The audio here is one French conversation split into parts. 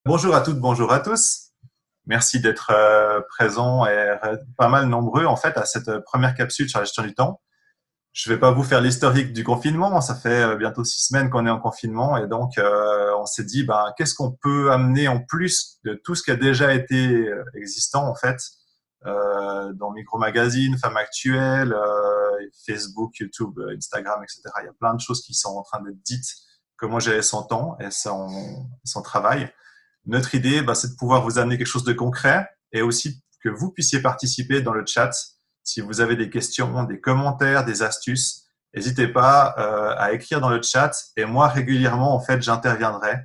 Bonjour à toutes, bonjour à tous. Merci d'être présents et pas mal nombreux en fait à cette première capsule sur la gestion du temps. Je vais pas vous faire l'historique du confinement, ça fait bientôt 6 semaines qu'on est en confinement et donc on s'est dit qu'est-ce qu'on peut amener en plus de tout ce qui a déjà été existant en fait dans Micro Magazine, Femmes Actuelles, Facebook, YouTube, Instagram, etc. Il y a plein de choses qui sont en train d'être dites, comment gérer son temps et son travail. Notre idée, c'est de pouvoir vous amener quelque chose de concret et aussi que vous puissiez participer dans le chat. Si vous avez des questions, des commentaires, des astuces, n'hésitez pas à écrire dans le chat et moi régulièrement en fait j'interviendrai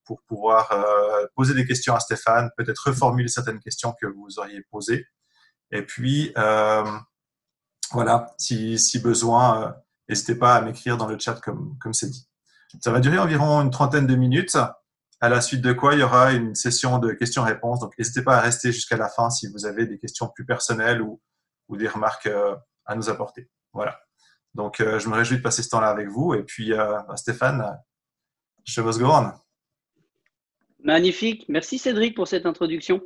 pour pouvoir poser des questions à Stéphane, peut-être reformuler certaines questions que vous auriez posées. Et puis voilà, si besoin, n'hésitez pas à m'écrire dans le chat comme c'est dit. Ça va durer environ une trentaine de minutes. À la suite de quoi, il y aura une session de questions-réponses. Donc, n'hésitez pas à rester jusqu'à la fin si vous avez des questions plus personnelles ou des remarques à nous apporter. Voilà. Donc, je me réjouis de passer ce temps-là avec vous. Et puis, Stéphane, show must go on. Magnifique. Merci Cédric pour cette introduction.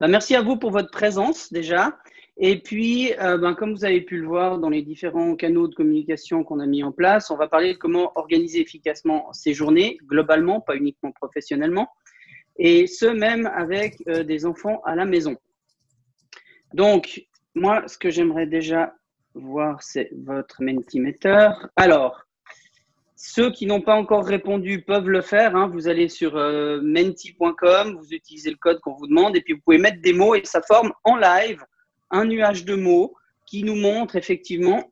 Merci à vous pour votre présence déjà. Et puis, comme vous avez pu le voir dans les différents canaux de communication qu'on a mis en place, on va parler de comment organiser efficacement ces journées, globalement, pas uniquement professionnellement, et ce même avec des enfants à la maison. Donc, moi, ce que j'aimerais déjà voir, c'est votre Mentimeter. Alors, ceux qui n'ont pas encore répondu peuvent le faire. Hein. Vous allez sur menti.com, vous utilisez le code qu'on vous demande et puis vous pouvez mettre des mots et ça forme en live un nuage de mots qui nous montre effectivement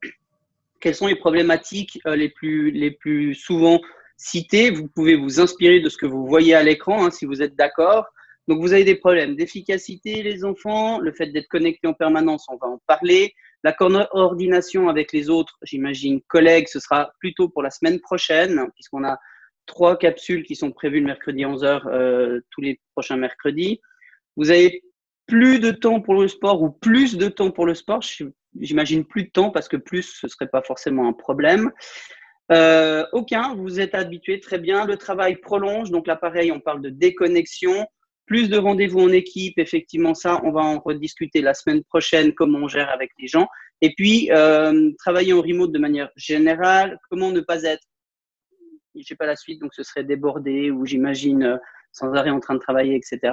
quelles sont les problématiques les plus souvent citées. Vous pouvez vous inspirer de ce que vous voyez à l'écran si vous êtes d'accord. Donc, vous avez des problèmes d'efficacité, les enfants, le fait d'être connecté en permanence, on va en parler. La coordination avec les autres, j'imagine, collègues, ce sera plutôt pour la semaine prochaine, puisqu'on a 3 capsules qui sont prévues le mercredi 11h tous les prochains mercredis. Vous avez plus de temps pour le sport ou plus de temps pour le sport. J'imagine plus de temps parce que plus, ce ne serait pas forcément un problème. Aucun, vous êtes habitué, très bien. Le travail prolonge, donc là, pareil, on parle de déconnexion. Plus de rendez-vous en équipe, effectivement, ça, on va en rediscuter la semaine prochaine, comment on gère avec les gens. Et puis, travailler en remote de manière générale, comment ne pas être, je sais pas la suite, donc ce serait débordé ou j'imagine sans arrêt en train de travailler, etc.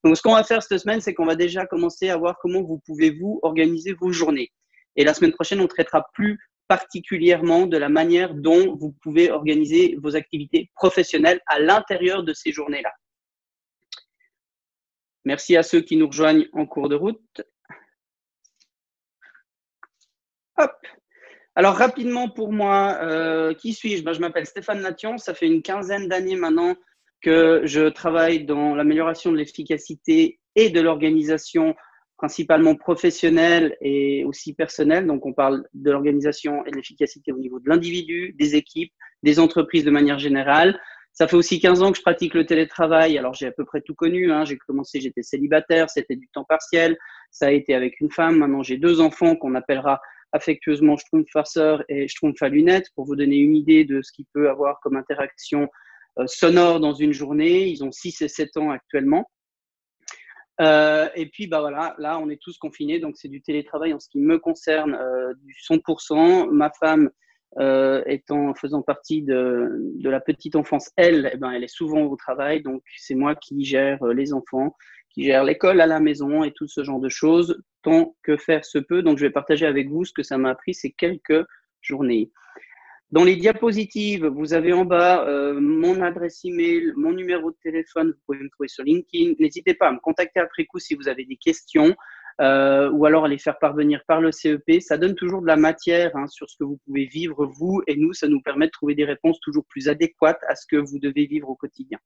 Donc, ce qu'on va faire cette semaine, c'est qu'on va déjà commencer à voir comment vous pouvez vous organiser vos journées. Et la semaine prochaine, on traitera plus particulièrement de la manière dont vous pouvez organiser vos activités professionnelles à l'intérieur de ces journées-là. Merci à ceux qui nous rejoignent en cours de route. Hop. Alors, rapidement pour moi, qui suis-je? Je m'appelle Stéphane Nation. Ça fait une quinzaine d'années maintenant que je travaille dans l'amélioration de l'efficacité et de l'organisation, principalement professionnelle et aussi personnelle. Donc, on parle de l'organisation et de l'efficacité au niveau de l'individu, des équipes, des entreprises de manière générale. Ça fait aussi 15 ans que je pratique le télétravail. Alors, j'ai à peu près tout connu. J'ai commencé, j'étais célibataire, c'était du temps partiel. Ça a été avec une femme. Maintenant, j'ai 2 enfants qu'on appellera affectueusement Schtroumpfwasser et Schtroumpf à lunettes pour vous donner une idée de ce qu'il peut avoir comme interaction sonore dans une journée. Ils ont 6 et 7 ans actuellement. Et puis, voilà, là, on est tous confinés. Donc, c'est du télétravail en ce qui me concerne du 100%. Ma femme, faisant partie de la petite enfance, elle est souvent au travail. Donc, c'est moi qui gère les enfants, qui gère l'école à la maison et tout ce genre de choses, tant que faire se peut. Donc, je vais partager avec vous ce que ça m'a appris ces quelques journées. Dans les diapositives, vous avez en bas mon adresse email, mon numéro de téléphone, vous pouvez me trouver sur LinkedIn. N'hésitez pas à me contacter après coup si vous avez des questions ou alors à les faire parvenir par le CEP. Ça donne toujours de la matière sur ce que vous pouvez vivre vous et nous, ça nous permet de trouver des réponses toujours plus adéquates à ce que vous devez vivre au quotidien.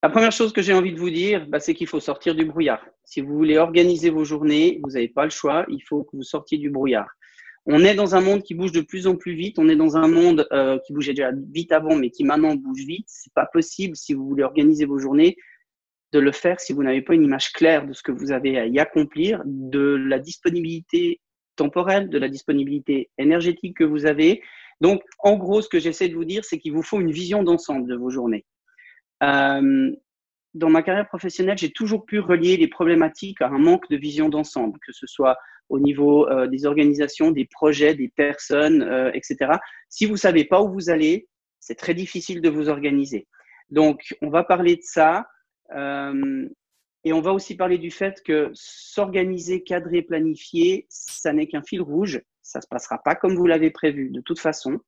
La première chose que j'ai envie de vous dire, c'est qu'il faut sortir du brouillard. Si vous voulez organiser vos journées, vous n'avez pas le choix, il faut que vous sortiez du brouillard. On est dans un monde qui bouge de plus en plus vite. On est dans un monde qui bougeait déjà vite avant, mais qui maintenant bouge vite. C'est pas possible, si vous voulez organiser vos journées, de le faire si vous n'avez pas une image claire de ce que vous avez à y accomplir, de la disponibilité temporelle, de la disponibilité énergétique que vous avez. Donc, en gros, ce que j'essaie de vous dire, c'est qu'il vous faut une vision d'ensemble de vos journées. Dans ma carrière professionnelle, j'ai toujours pu relier les problématiques à un manque de vision d'ensemble, que ce soit au niveau des organisations, des projets, des personnes, etc. Si vous ne savez pas où vous allez, c'est très difficile de vous organiser. Donc, on va parler de ça. Et on va aussi parler du fait que s'organiser, cadrer, planifier, ça n'est qu'un fil rouge. Ça ne se passera pas comme vous l'avez prévu de toute façon.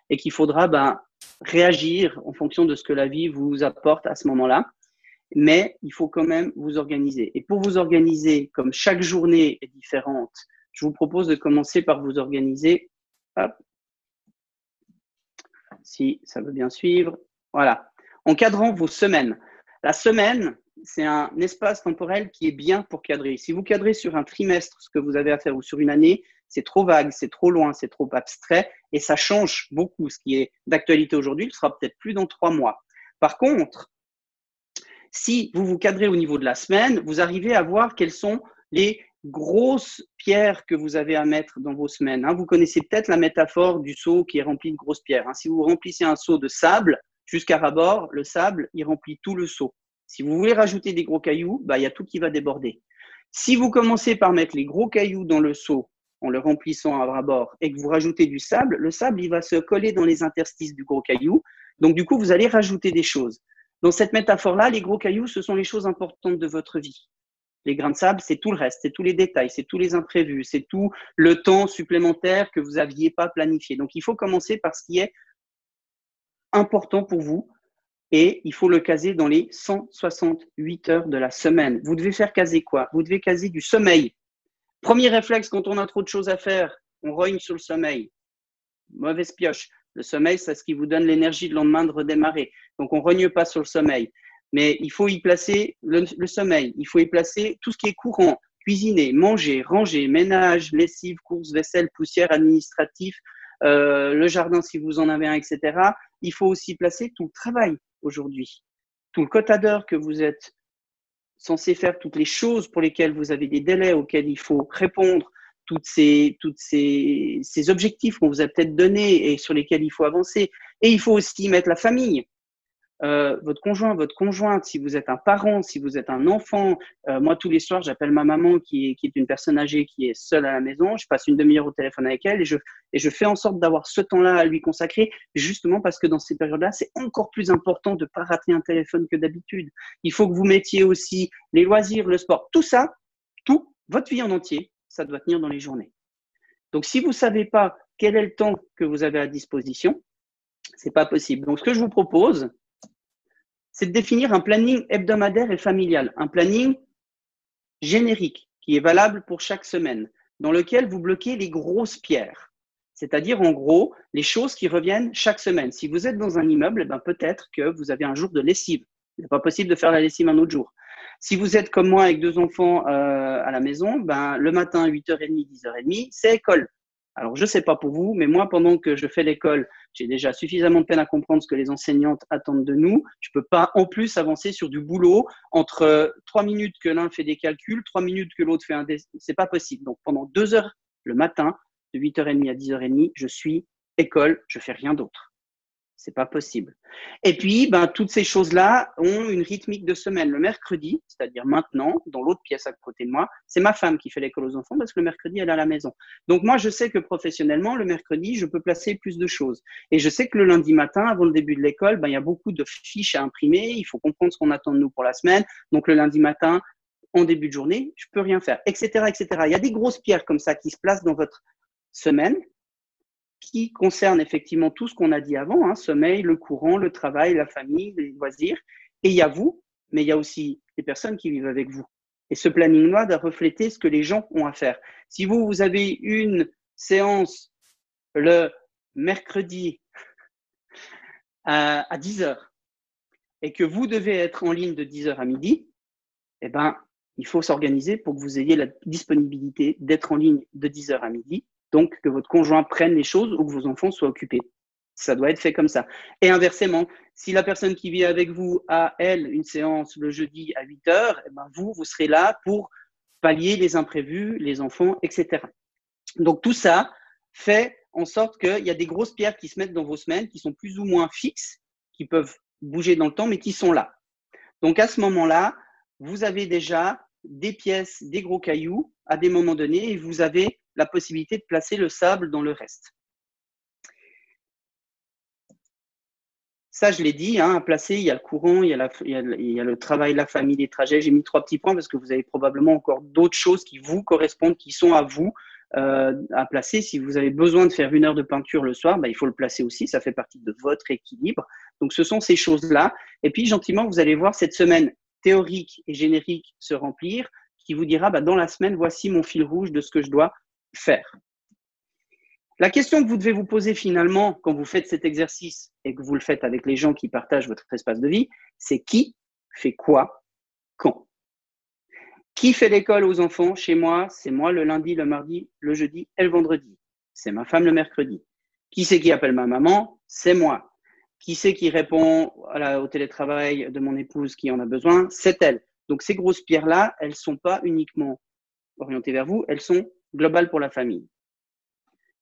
Et qu'il faudra réagir en fonction de ce que la vie vous apporte à ce moment-là. Mais il faut quand même vous organiser. Et pour vous organiser, comme chaque journée est différente, je vous propose de commencer par vous organiser. Hop. Si ça veut bien suivre. Voilà. En cadrant vos semaines. La semaine, c'est un espace temporel qui est bien pour cadrer. Si vous cadrez sur un trimestre ce que vous avez à faire ou sur une année, c'est trop vague, c'est trop loin, c'est trop abstrait et ça change beaucoup. Ce qui est d'actualité aujourd'hui, ne sera peut-être plus dans 3 mois. Par contre, si vous vous cadrez au niveau de la semaine, vous arrivez à voir quelles sont les grosses pierres que vous avez à mettre dans vos semaines. Vous connaissez peut-être la métaphore du seau qui est rempli de grosses pierres. Si vous remplissez un seau de sable jusqu'à ras-bord, le sable, il remplit tout le seau. Si vous voulez rajouter des gros cailloux, il y a tout qui va déborder. Si vous commencez par mettre les gros cailloux dans le seau en le remplissant à ras-bord et que vous rajoutez du sable, le sable, il va se coller dans les interstices du gros caillou. Donc, du coup, vous allez rajouter des choses. Dans cette métaphore-là, les gros cailloux, ce sont les choses importantes de votre vie. Les grains de sable, c'est tout le reste, c'est tous les détails, c'est tous les imprévus, c'est tout le temps supplémentaire que vous n'aviez pas planifié. Donc, il faut commencer par ce qui est important pour vous et il faut le caser dans les 168 heures de la semaine. Vous devez faire caser quoi? Vous devez caser du sommeil. Premier réflexe, quand on a trop de choses à faire, on rogne sur le sommeil. Mauvaise pioche. Le sommeil, c'est ce qui vous donne l'énergie le lendemain de redémarrer. Donc, on ne rogne pas sur le sommeil. Mais il faut y placer le sommeil. Il faut y placer tout ce qui est courant. Cuisiner, manger, ranger, ménage, lessive, courses, vaisselle, poussière, administratif, le jardin si vous en avez un, etc. Il faut aussi placer tout le travail aujourd'hui. Tout le quota d'heures que vous êtes censé faire, toutes les choses pour lesquelles vous avez des délais auxquels il faut répondre, toutes ces objectifs qu'on vous a peut-être donnés et sur lesquels il faut avancer. Et il faut aussi mettre la famille, votre conjoint, votre conjointe, si vous êtes un parent, si vous êtes un enfant. Moi, tous les soirs, j'appelle ma maman qui est une personne âgée qui est seule à la maison. Je passe une demi-heure au téléphone avec elle et je fais en sorte d'avoir ce temps-là à lui consacrer, justement parce que dans ces périodes-là, c'est encore plus important de ne pas rater un téléphone que d'habitude. Il faut que vous mettiez aussi les loisirs, le sport, tout ça, tout, votre vie en entier, ça doit tenir dans les journées. Donc, si vous ne savez pas quel est le temps que vous avez à disposition, ce n'est pas possible. Donc, ce que je vous propose, c'est de définir un planning hebdomadaire et familial, un planning générique qui est valable pour chaque semaine, dans lequel vous bloquez les grosses pierres, c'est-à-dire en gros les choses qui reviennent chaque semaine. Si vous êtes dans un immeuble, peut-être que vous avez un jour de lessive. Il n'est pas possible de faire la lessive un autre jour. Si vous êtes comme moi avec 2 enfants à la maison, le matin 8h30, 10h30, c'est école. Alors, je ne sais pas pour vous, mais moi, pendant que je fais l'école, j'ai déjà suffisamment de peine à comprendre ce que les enseignantes attendent de nous. Je ne peux pas en plus avancer sur du boulot entre 3 minutes que l'un fait des calculs, 3 minutes que l'autre fait un dessin. Ce n'est pas possible. Donc, pendant 2 heures le matin, de 8h30 à 10h30, je suis école, je ne fais rien d'autre. C'est pas possible. Et puis, toutes ces choses-là ont une rythmique de semaine. Le mercredi, c'est-à-dire maintenant, dans l'autre pièce à côté de moi, c'est ma femme qui fait l'école aux enfants parce que le mercredi, elle est à la maison. Donc, moi, je sais que professionnellement, le mercredi, je peux placer plus de choses. Et je sais que le lundi matin, avant le début de l'école, il y a beaucoup de fiches à imprimer. Il faut comprendre ce qu'on attend de nous pour la semaine. Donc, le lundi matin, en début de journée, je peux rien faire, etc., etc. Il y a des grosses pierres comme ça qui se placent dans votre semaine, qui concerne effectivement tout ce qu'on a dit avant, sommeil, le courant, le travail, la famille, les loisirs. Et il y a vous, mais il y a aussi les personnes qui vivent avec vous. Et ce planning-là doit refléter ce que les gens ont à faire. Si vous avez une séance le mercredi à 10h et que vous devez être en ligne de 10h à midi, il faut s'organiser pour que vous ayez la disponibilité d'être en ligne de 10h à midi. Donc, que votre conjoint prenne les choses ou que vos enfants soient occupés. Ça doit être fait comme ça. Et inversement, si la personne qui vit avec vous a, elle, une séance le jeudi à 8h, vous serez là pour pallier les imprévus, les enfants, etc. Donc, tout ça fait en sorte qu'il y a des grosses pierres qui se mettent dans vos semaines, qui sont plus ou moins fixes, qui peuvent bouger dans le temps, mais qui sont là. Donc, à ce moment-là, vous avez déjà des pièces, des gros cailloux à des moments donnés et vous avez la possibilité de placer le sable dans le reste. Ça, je l'ai dit, à placer, il y a le courant, il y a le travail, la famille, les trajets. J'ai mis 3 petits points parce que vous avez probablement encore d'autres choses qui vous correspondent, qui sont à vous à placer. Si vous avez besoin de faire 1 heure de peinture le soir, il faut le placer aussi. Ça fait partie de votre équilibre. Donc, ce sont ces choses-là. Et puis, gentiment, vous allez voir cette semaine théorique et générique se remplir, qui vous dira, dans la semaine, voici mon fil rouge de ce que je dois faire. La question que vous devez vous poser finalement quand vous faites cet exercice et que vous le faites avec les gens qui partagent votre espace de vie, c'est qui fait quoi, quand. Qui fait l'école aux enfants chez moi? C'est moi le lundi, le mardi, le jeudi et le vendredi. C'est ma femme le mercredi. Qui c'est qui appelle ma maman? C'est moi. Qui c'est qui répond au télétravail de mon épouse qui en a besoin? C'est elle. Donc ces grosses pierres-là, elles ne sont pas uniquement orientées vers vous, elles sont globales pour la famille.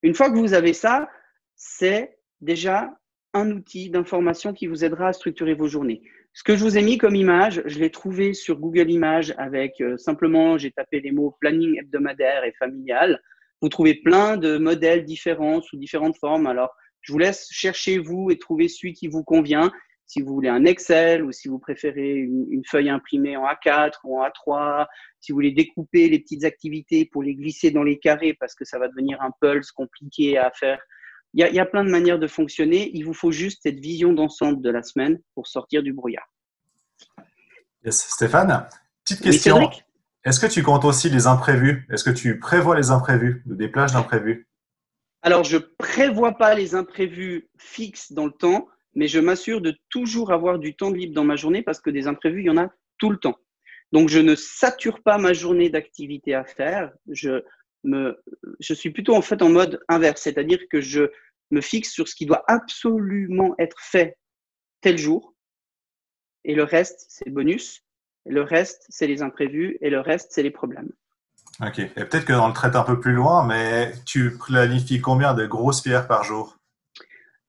Une fois que vous avez ça, c'est déjà un outil d'information qui vous aidera à structurer vos journées. Ce que je vous ai mis comme image, je l'ai trouvé sur Google Images avec simplement, j'ai tapé les mots planning hebdomadaire et familial. Vous trouvez plein de modèles différents sous différentes formes. Alors, je vous laisse chercher vous et trouver celui qui vous convient. Si vous voulez un Excel ou si vous préférez une feuille imprimée en A4 ou en A3, si vous voulez découper les petites activités pour les glisser dans les carrés parce que ça va devenir un pulse compliqué à faire. Il y a plein de manières de fonctionner. Il vous faut juste cette vision d'ensemble de la semaine pour sortir du brouillard. Yes. Stéphane, petite Oui, question. Cédric ? Est-ce que tu comptes aussi les imprévus? Est-ce que tu prévois les imprévus, des plages d'imprévus? Alors, je ne prévois pas les imprévus fixes dans le temps, mais je m'assure de toujours avoir du temps libre dans ma journée parce que des imprévus, il y en a tout le temps. Donc, je ne sature pas ma journée d'activités à faire. Je suis plutôt en fait en mode inverse, c'est-à-dire que je me fixe sur ce qui doit absolument être fait tel jour et le reste, c'est bonus. Et le reste, c'est les imprévus et le reste, c'est les problèmes. Ok. Et peut-être que on le traite un peu plus loin, mais tu planifies combien de grosses pierres par jour?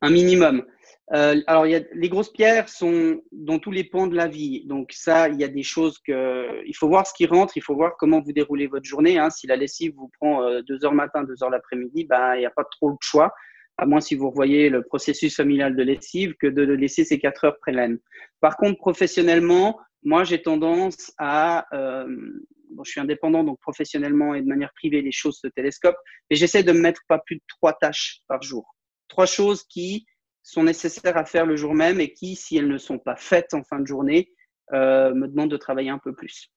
Un minimum. Alors, les grosses pierres sont dans tous les pans de la vie. Donc ça, il y a des choses il faut voir ce qui rentre, il faut voir comment vous déroulez votre journée. Si la lessive vous prend 2 heures le matin, 2 heures l'après-midi, il n'y a pas trop de choix, à moins si vous revoyez le processus familial de lessive, que de laisser ces 4 heures prélaines. Par contre, professionnellement, moi, j'ai tendance à… je suis indépendant, donc professionnellement et de manière privée, les choses se télescopent, mais j'essaie de me mettre pas plus de 3 tâches par jour. 3 choses qui sont nécessaires à faire le jour même et qui, si elles ne sont pas faites en fin de journée, me demandent de travailler un peu plus.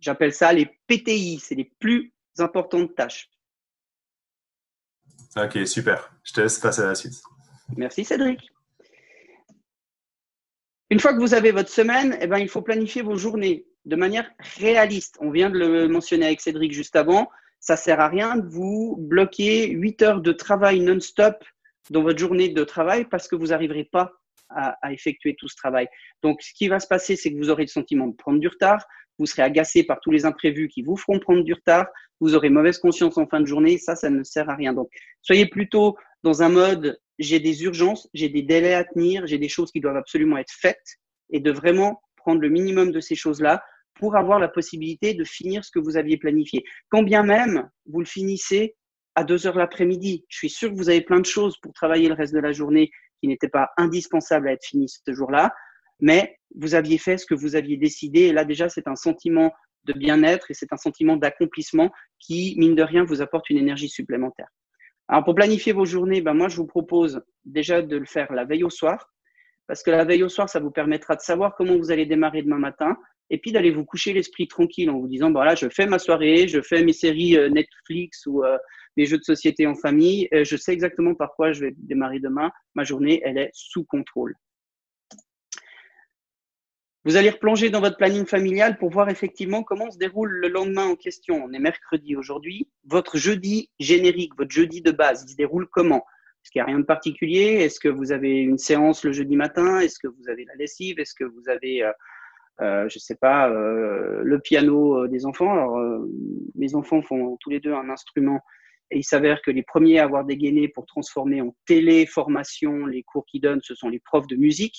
J'appelle ça les PTI, c'est les plus importantes tâches. Ok, super. Je te laisse passer à la suite. Merci Cédric. Une fois que vous avez votre semaine, il faut planifier vos journées de manière réaliste. On vient de le mentionner avec Cédric juste avant. Ça ne sert à rien de vous bloquer 8 heures de travail non-stop dans votre journée de travail parce que vous n'arriverez pas à effectuer tout ce travail. Donc, ce qui va se passer, c'est que vous aurez le sentiment de prendre du retard, vous serez agacé par tous les imprévus qui vous feront prendre du retard, vous aurez mauvaise conscience en fin de journée, ça ne sert à rien. Donc, soyez plutôt dans un mode, j'ai des urgences, j'ai des délais à tenir, j'ai des choses qui doivent absolument être faites et de vraiment prendre le minimum de ces choses-là pour avoir la possibilité de finir ce que vous aviez planifié. Quand bien même vous le finissez à 2 heures l'après-midi, je suis sûr que vous avez plein de choses pour travailler le reste de la journée qui n'étaient pas indispensables à être finies ce jour-là, mais vous aviez fait ce que vous aviez décidé et là déjà c'est un sentiment de bien-être et c'est un sentiment d'accomplissement qui, mine de rien, vous apporte une énergie supplémentaire. Alors pour planifier vos journées, moi je vous propose déjà de le faire la veille au soir, parce que la veille au soir, ça vous permettra de savoir comment vous allez démarrer demain matin et puis d'aller vous coucher l'esprit tranquille en vous disant, voilà, je fais ma soirée, je fais mes séries Netflix ou mes jeux de société en famille, je sais exactement par quoi je vais démarrer demain, ma journée, elle est sous contrôle. Vous allez replonger dans votre planning familial pour voir effectivement comment se déroule le lendemain en question. On est mercredi aujourd'hui. Votre jeudi générique, votre jeudi de base, il se déroule comment? Est-ce qu'il n'y a rien de particulier? Est-ce que vous avez une séance le jeudi matin? Est-ce que vous avez la lessive? Est-ce que vous avez, je sais pas, le piano des enfants? Alors, mes enfants font tous les deux un instrument Et il s'avère que les premiers à avoir dégainé pour transformer en téléformation les cours qu'ils donnent, ce sont les profs de musique.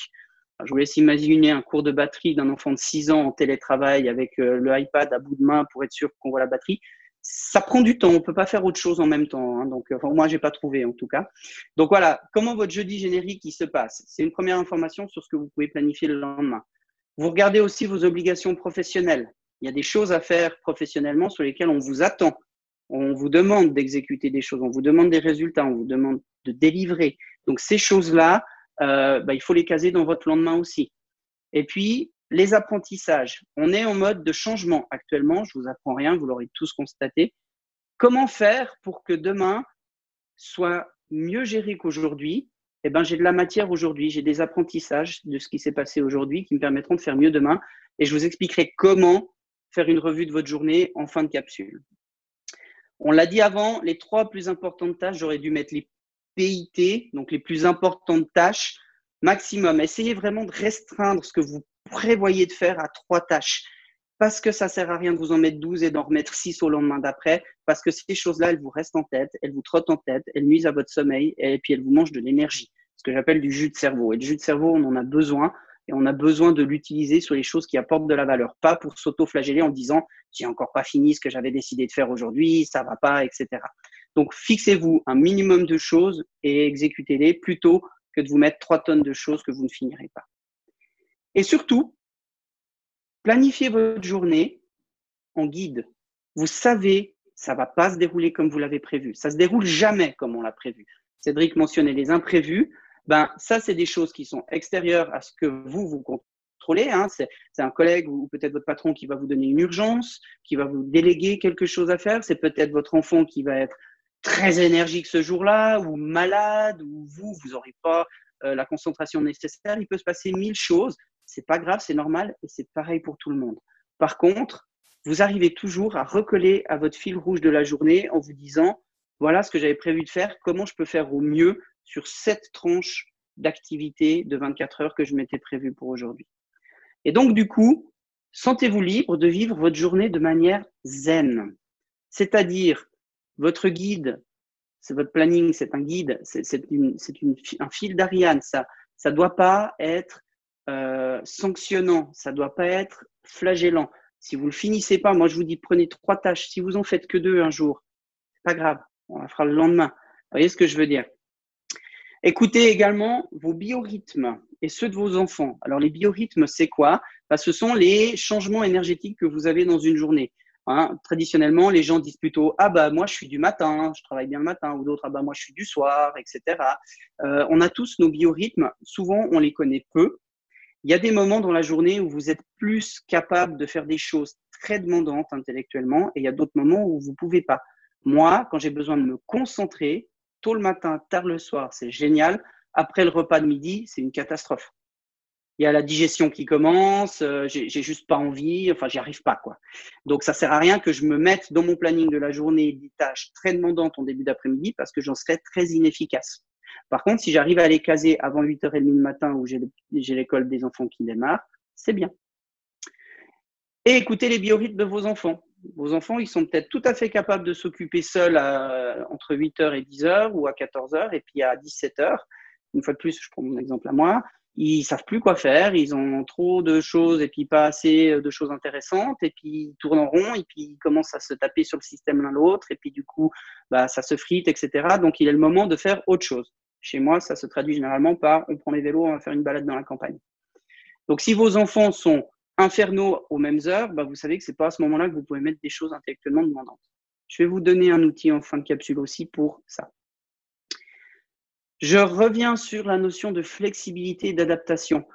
Alors, je vous laisse imaginer un cours de batterie d'un enfant de 6 ans en télétravail avec le iPad à bout de main pour être sûr qu'on voit la batterie. Ça prend du temps, on ne peut pas faire autre chose en même temps. Hein, donc, enfin, moi, je n'ai pas trouvé en tout cas. Donc voilà, comment votre jeudi générique il se passe? C'est une première information sur ce que vous pouvez planifier le lendemain. Vous regardez aussi vos obligations professionnelles. Il y a des choses à faire professionnellement sur lesquelles on vous attend. On vous demande d'exécuter des choses, on vous demande des résultats, on vous demande de délivrer. Donc ces choses-là, il faut les caser dans votre lendemain aussi. Et puis, les apprentissages. On est en mode de changement actuellement. Je ne vous apprends rien, vous l'aurez tous constaté. Comment faire pour que demain soit mieux géré qu'aujourd'hui? Eh ben, j'ai de la matière aujourd'hui, j'ai des apprentissages de ce qui s'est passé aujourd'hui qui me permettront de faire mieux demain. Et je vous expliquerai comment faire une revue de votre journée en fin de capsule. On l'a dit avant, les 3 plus importantes tâches, j'aurais dû mettre les PIT, donc les plus importantes tâches maximum. Essayez vraiment de restreindre ce que vous prévoyez de faire à 3 tâches. Parce que ça ne sert à rien de vous en mettre 12 et d'en remettre 6 au lendemain d'après. Parce que ces choses-là, elles vous restent en tête, elles vous trottent en tête, elles nuisent à votre sommeil et puis elles vous mangent de l'énergie. Ce que j'appelle du jus de cerveau. Et le jus de cerveau, on en a besoin. Et on a besoin de l'utiliser sur les choses qui apportent de la valeur. Pas pour s'auto-flageller en disant « j'ai encore pas fini ce que j'avais décidé de faire aujourd'hui, ça va pas, etc. » Donc, fixez-vous un minimum de choses et exécutez-les plutôt que de vous mettre 3 tonnes de choses que vous ne finirez pas. Et surtout, planifiez votre journée en guide. Vous savez, ça ne va pas se dérouler comme vous l'avez prévu. Ça ne se déroule jamais comme on l'a prévu. Cédric mentionnait les imprévus. Ça, c'est des choses qui sont extérieures à ce que vous contrôlez. Hein. C'est un collègue ou peut-être votre patron qui va vous donner une urgence, qui va vous déléguer quelque chose à faire. C'est peut-être votre enfant qui va être très énergique ce jour-là ou malade ou vous n'aurez pas la concentration nécessaire. Il peut se passer 1000 choses. C'est pas grave, c'est normal et c'est pareil pour tout le monde. Par contre, vous arrivez toujours à recoller à votre fil rouge de la journée en vous disant voilà ce que j'avais prévu de faire, comment je peux faire au mieux sur cette tranche d'activité de 24 heures que je m'étais prévue pour aujourd'hui. Et donc, du coup, sentez-vous libre de vivre votre journée de manière zen. C'est-à-dire, votre guide, c'est votre planning, c'est un guide, c'est un fil d'Ariane. Ça ne doit pas être sanctionnant, ça ne doit pas être flagellant. Si vous ne le finissez pas, moi je vous dis prenez 3 tâches. Si vous en faites que 2 un jour, c'est pas grave, on la fera le lendemain. Vous voyez ce que je veux dire? Écoutez également vos biorhythmes et ceux de vos enfants. Alors les biorhythmes, c'est quoi? Ce sont les changements énergétiques que vous avez dans une journée. Hein, traditionnellement, les gens disent plutôt ah moi je suis du matin, je travaille bien le matin, ou d'autres moi je suis du soir, etc. On a tous nos biorhythmes. Souvent on les connaît peu. Il y a des moments dans la journée où vous êtes plus capable de faire des choses très demandantes intellectuellement et il y a d'autres moments où vous ne pouvez pas. Moi, quand j'ai besoin de me concentrer, tôt le matin, tard le soir, c'est génial. Après le repas de midi, c'est une catastrophe. Il y a la digestion qui commence, j'ai juste pas envie, enfin, j'y arrive pas, quoi. Donc, ça sert à rien que je me mette dans mon planning de la journée des tâches très demandantes en début d'après-midi parce que j'en serais très inefficace. Par contre, si j'arrive à les caser avant 8h30 le matin où j'ai l'école des enfants qui démarre, c'est bien. Et écoutez les biorhythmes de vos enfants. Vos enfants, ils sont peut-être tout à fait capables de s'occuper seuls entre 8h et 10h ou à 14h et puis à 17h. Une fois de plus, je prends mon exemple à moi. Ils savent plus quoi faire, ils ont trop de choses et puis pas assez de choses intéressantes et puis ils tournent en rond et puis ils commencent à se taper sur le système l'un l'autre et puis du coup, ça se frite, etc. Donc, il est le moment de faire autre chose. Chez moi, ça se traduit généralement par on prend les vélos, on va faire une balade dans la campagne. Donc, si vos enfants sont infernaux aux mêmes heures, vous savez que ce n'est pas à ce moment-là que vous pouvez mettre des choses intellectuellement demandantes. Je vais vous donner un outil en fin de capsule aussi pour ça. Je reviens sur la notion de flexibilité et d'adaptation.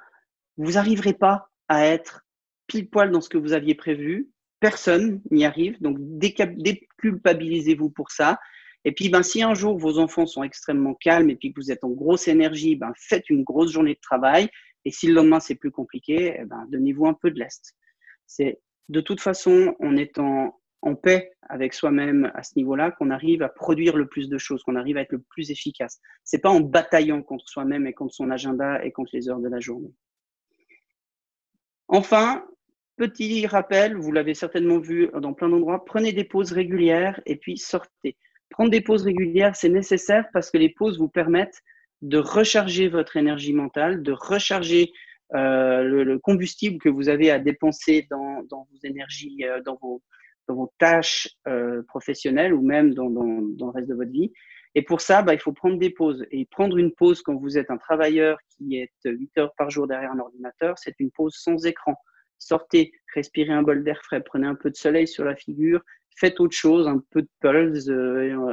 Vous n'arriverez pas à être pile poil dans ce que vous aviez prévu. Personne n'y arrive. Donc, déculpabilisez-vous pour ça. Et puis, si un jour vos enfants sont extrêmement calmes et puis que vous êtes en grosse énergie, faites une grosse journée de travail. Et si le lendemain c'est plus compliqué, donnez-vous un peu de lest. C'est de toute façon, en étant en paix avec soi-même à ce niveau-là, qu'on arrive à produire le plus de choses, qu'on arrive à être le plus efficace. C'est pas en bataillant contre soi-même et contre son agenda et contre les heures de la journée. Enfin, petit rappel, vous l'avez certainement vu dans plein d'endroits, prenez des pauses régulières et puis sortez. Prendre des pauses régulières, c'est nécessaire parce que les pauses vous permettent de recharger votre énergie mentale, de recharger le combustible que vous avez à dépenser dans vos énergies, dans vos tâches professionnelles ou même dans le reste de votre vie. Et pour ça, il faut prendre des pauses. Et prendre une pause quand vous êtes un travailleur qui est 8 heures par jour derrière un ordinateur, c'est une pause sans écran. Sortez, respirez un bol d'air frais, prenez un peu de soleil sur la figure, faites autre chose, un peu de pulse,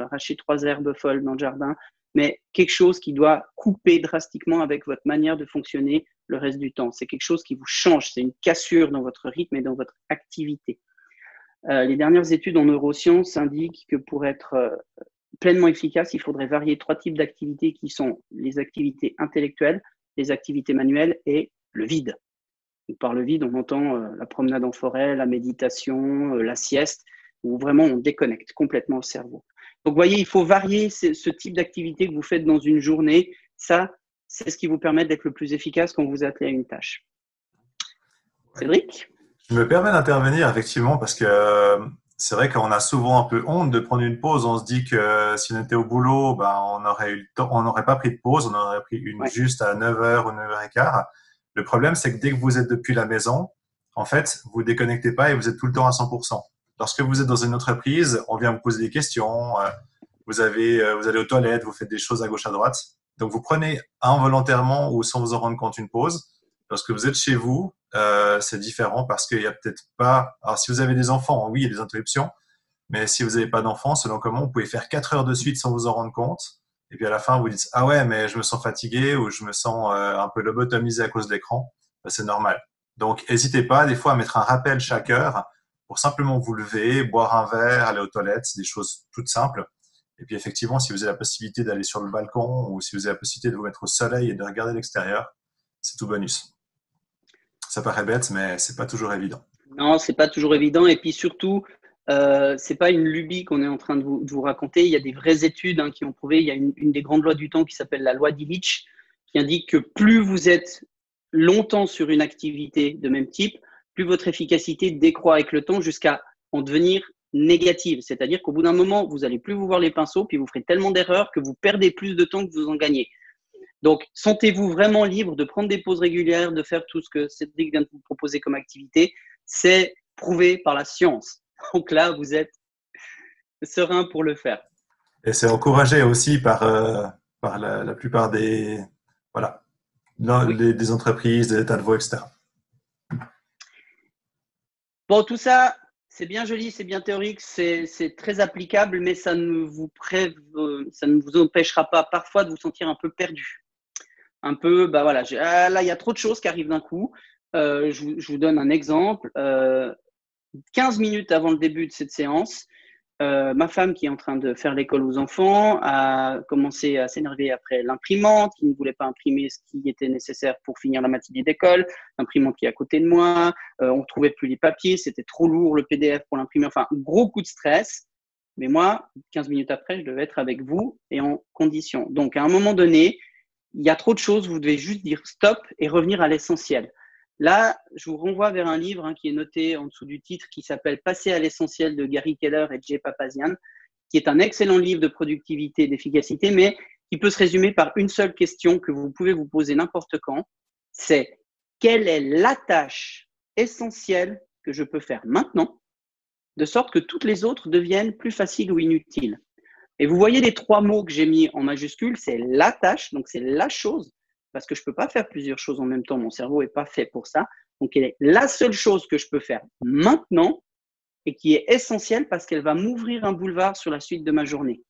arrachez 3 herbes folles dans le jardin, mais quelque chose qui doit couper drastiquement avec votre manière de fonctionner le reste du temps. C'est quelque chose qui vous change, c'est une cassure dans votre rythme et dans votre activité. Les dernières études en neurosciences indiquent que pour être pleinement efficace, il faudrait varier 3 types d'activités qui sont les activités intellectuelles, les activités manuelles et le vide. Donc, par le vide, on entend la promenade en forêt, la méditation, la sieste, où vraiment on déconnecte complètement le cerveau. Donc, vous voyez, il faut varier ce type d'activité que vous faites dans une journée. Ça, c'est ce qui vous permet d'être le plus efficace quand vous attelez à une tâche. Cédric ? Je me permets d'intervenir effectivement parce que c'est vrai qu'on a souvent un peu honte de prendre une pause. On se dit que si on était au boulot, on aurait eu le temps, on n'aurait pas pris de pause, on aurait pris une juste à 9h ou 9h15. Le problème, c'est que dès que vous êtes depuis la maison, en fait, vous déconnectez pas et vous êtes tout le temps à 100%. Lorsque vous êtes dans une entreprise, on vient vous poser des questions, vous allez aux toilettes, vous faites des choses à gauche à droite. Donc, vous prenez involontairement ou sans vous en rendre compte une pause. Lorsque vous êtes chez vous, c'est différent parce qu'il y a peut-être pas… Alors, si vous avez des enfants, oui, il y a des interruptions. Mais si vous n'avez pas d'enfants, selon comment, vous pouvez faire 4 heures de suite sans vous en rendre compte. Et puis à la fin, vous dites « Ah ouais, mais je me sens fatigué ou je me sens un peu lobotomisé à cause de l'écran. » C'est normal. Donc, n'hésitez pas des fois à mettre un rappel chaque heure pour simplement vous lever, boire un verre, aller aux toilettes. C'est des choses toutes simples. Et puis effectivement, si vous avez la possibilité d'aller sur le balcon ou si vous avez la possibilité de vous mettre au soleil et de regarder l'extérieur, c'est tout bonus. Ça paraît bête, mais c'est pas toujours évident. Non, c'est pas toujours évident. Et puis surtout, c'est pas une lubie qu'on est en train de vous raconter. Il y a des vraies études qui ont prouvé. Il y a une des grandes lois du temps qui s'appelle la loi d'Illich, qui indique que plus vous êtes longtemps sur une activité de même type, plus votre efficacité décroît avec le temps jusqu'à en devenir négative. C'est-à-dire qu'au bout d'un moment, vous allez plus vous voir les pinceaux, puis vous ferez tellement d'erreurs que vous perdez plus de temps que vous en gagnez. Donc, sentez-vous vraiment libre de prendre des pauses régulières, de faire tout ce que Cédric vient de vous proposer comme activité. C'est prouvé par la science. Donc là, vous êtes serein pour le faire. Et c'est encouragé aussi par la plupart des, voilà, des entreprises, des états de voix, etc. Bon, tout ça, c'est bien joli, c'est bien théorique, c'est très applicable, mais ça ne vous empêchera pas parfois de vous sentir un peu perdu. Un peu, voilà, là, il y a trop de choses qui arrivent d'un coup. Je vous donne un exemple. 15 minutes avant le début de cette séance, ma femme qui est en train de faire l'école aux enfants a commencé à s'énerver après l'imprimante qui ne voulait pas imprimer ce qui était nécessaire pour finir la matinée d'école, l'imprimante qui est à côté de moi, on ne trouvait plus les papiers, c'était trop lourd le PDF pour l'imprimer, enfin gros coup de stress. Mais moi, 15 minutes après, je devais être avec vous et en condition. Donc à un moment donné, il y a trop de choses, vous devez juste dire stop et revenir à l'essentiel. Là, je vous renvoie vers un livre qui est noté en dessous du titre qui s'appelle Passer à l'essentiel de Gary Keller et Jay Papazian, qui est un excellent livre de productivité et d'efficacité, mais qui peut se résumer par une seule question que vous pouvez vous poser n'importe quand. C'est quelle est la tâche essentielle que je peux faire maintenant, de sorte que toutes les autres deviennent plus faciles ou inutiles. Et vous voyez les 3 mots que j'ai mis en majuscule, c'est la tâche, donc c'est la chose, parce que je ne peux pas faire plusieurs choses en même temps, mon cerveau n'est pas fait pour ça. Donc, elle est la seule chose que je peux faire maintenant et qui est essentielle parce qu'elle va m'ouvrir un boulevard sur la suite de ma journée.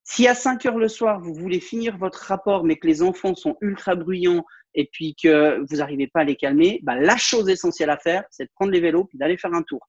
Si à 5 heures le soir, vous voulez finir votre rapport, mais que les enfants sont ultra bruyants et puis que vous n'arrivez pas à les calmer, la chose essentielle à faire, c'est de prendre les vélos et d'aller faire un tour.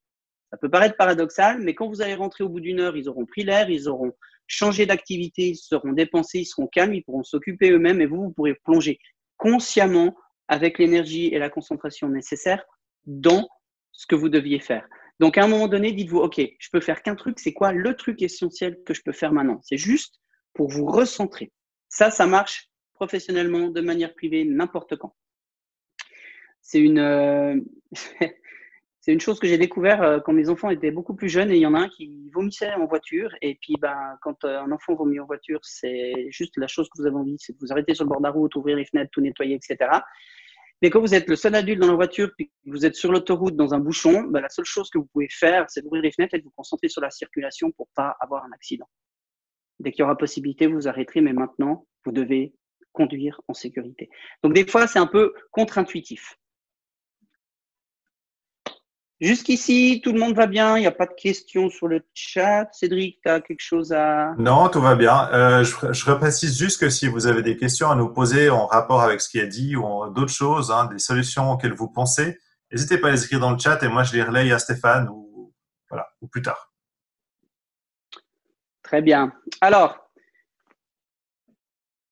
Ça peut paraître paradoxal, mais quand vous allez rentrer au bout d'une heure, ils auront pris l'air, ils auront changé d'activité, ils seront dépensés, ils seront calmes, ils pourront s'occuper eux-mêmes et vous pourrez plonger consciemment avec l'énergie et la concentration nécessaires dans ce que vous deviez faire. Donc, à un moment donné, dites-vous, OK, je peux faire qu'un truc, c'est quoi le truc essentiel que je peux faire maintenant? C'est juste pour vous recentrer. Ça marche professionnellement, de manière privée, n'importe quand. C'est C'est une chose que j'ai découvert quand mes enfants étaient beaucoup plus jeunes, et il y en a un qui vomissait en voiture. Et puis, quand un enfant vomit en voiture, c'est juste la chose que vous avez envie, c'est de vous arrêter sur le bord de la route, ouvrir les fenêtres, tout nettoyer, etc. Mais quand vous êtes le seul adulte dans la voiture, puis que vous êtes sur l'autoroute dans un bouchon, la seule chose que vous pouvez faire, c'est d'ouvrir les fenêtres et de vous concentrer sur la circulation pour pas avoir un accident. Dès qu'il y aura possibilité, vous vous arrêterez, mais maintenant, vous devez conduire en sécurité. Donc, des fois, c'est un peu contre-intuitif. Jusqu'ici, tout le monde va bien, il n'y a pas de questions sur le chat. Cédric, tu as quelque chose à… Non, tout va bien. Je reprécise juste que si vous avez des questions à nous poser en rapport avec ce qui est dit ou d'autres choses, hein, des solutions auxquelles vous pensez, n'hésitez pas à les écrire dans le chat et moi je les relaye à Stéphane ou, voilà, ou plus tard. Très bien. Alors,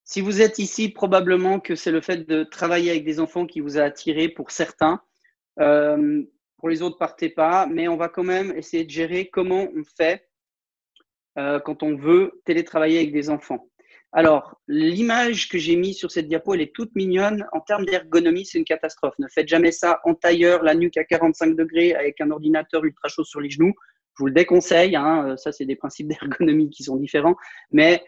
si vous êtes ici, probablement que c'est le fait de travailler avec des enfants qui vous a attiré pour certains. Pour les autres, partez pas, mais on va quand même essayer de gérer comment on fait quand on veut télétravailler avec des enfants. Alors, l'image que j'ai mise sur cette diapo, elle est toute mignonne. En termes d'ergonomie, c'est une catastrophe. Ne faites jamais ça en tailleur, la nuque à 45 degrés, avec un ordinateur ultra chaud sur les genoux. Je vous le déconseille. Hein. Ça, c'est des principes d'ergonomie qui sont différents. Mais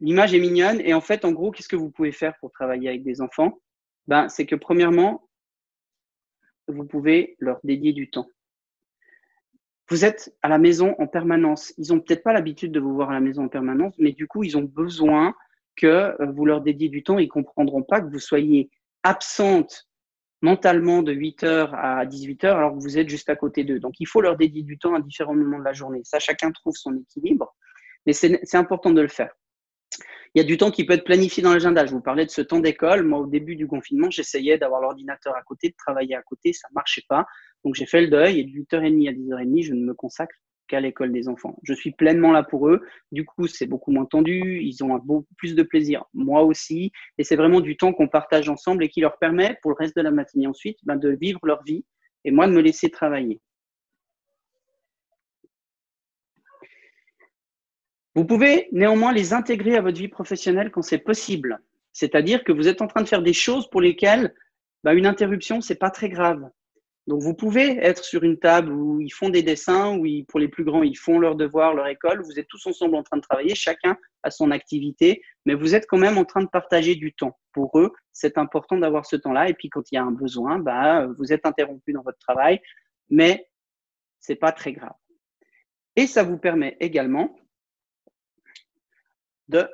l'image est mignonne. Et en fait, en gros, qu'est-ce que vous pouvez faire pour travailler avec des enfants? C'est que premièrement, vous pouvez leur dédier du temps. Vous êtes à la maison en permanence. Ils n'ont peut-être pas l'habitude de vous voir à la maison en permanence, mais du coup, ils ont besoin que vous leur dédiez du temps. Ils ne comprendront pas que vous soyez absente mentalement de 8h à 18h alors que vous êtes juste à côté d'eux. Donc, il faut leur dédier du temps à différents moments de la journée. Ça, chacun trouve son équilibre, mais c'est important de le faire. Il y a du temps qui peut être planifié dans l'agenda. Je vous parlais de ce temps d'école. Moi, au début du confinement, j'essayais d'avoir l'ordinateur à côté, de travailler à côté. Ça ne marchait pas. Donc, j'ai fait le deuil et de 8h30 à 10h30, je ne me consacre qu'à l'école des enfants. Je suis pleinement là pour eux. Du coup, c'est beaucoup moins tendu. Ils ont beaucoup plus de plaisir. Moi aussi. Et c'est vraiment du temps qu'on partage ensemble et qui leur permet, pour le reste de la matinée ensuite, de vivre leur vie et moi de me laisser travailler. Vous pouvez néanmoins les intégrer à votre vie professionnelle quand c'est possible. C'est-à-dire que vous êtes en train de faire des choses pour lesquelles une interruption, c'est pas très grave. Donc, vous pouvez être sur une table où ils font des dessins, où pour les plus grands, ils font leurs devoirs, leur école. Vous êtes tous ensemble en train de travailler, chacun a son activité, mais vous êtes quand même en train de partager du temps. Pour eux, c'est important d'avoir ce temps-là. Et puis, quand il y a un besoin, vous êtes interrompu dans votre travail, mais c'est pas très grave. Et ça vous permet également de…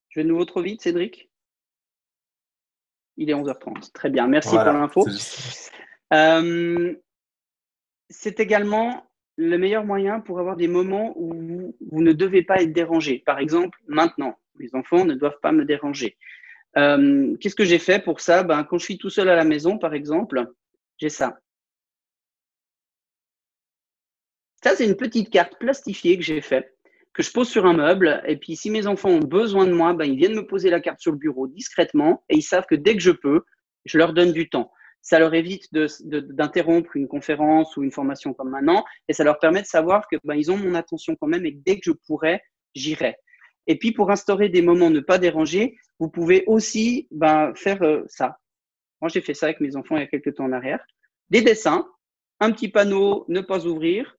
Je vais de nouveau trop vite, Cédric? Il est 11h30. Très bien, merci pour l'info. C'est également le meilleur moyen pour avoir des moments où vous ne devez pas être dérangé. Par exemple, maintenant, les enfants ne doivent pas me déranger. Qu'est-ce que j'ai fait pour ça? Quand je suis tout seul à la maison, par exemple, j'ai ça. Ça, c'est une petite carte plastifiée que j'ai faite, que je pose sur un meuble. Et puis, si mes enfants ont besoin de moi, ils viennent me poser la carte sur le bureau discrètement et ils savent que dès que je peux, je leur donne du temps. Ça leur évite d'interrompre une conférence ou une formation comme maintenant et ça leur permet de savoir que ils ont mon attention quand même et que dès que je pourrai, j'irai. Et puis, pour instaurer des moments ne pas déranger, vous pouvez aussi faire ça. Moi, j'ai fait ça avec mes enfants il y a quelques temps en arrière. Des dessins, un petit panneau, ne pas ouvrir,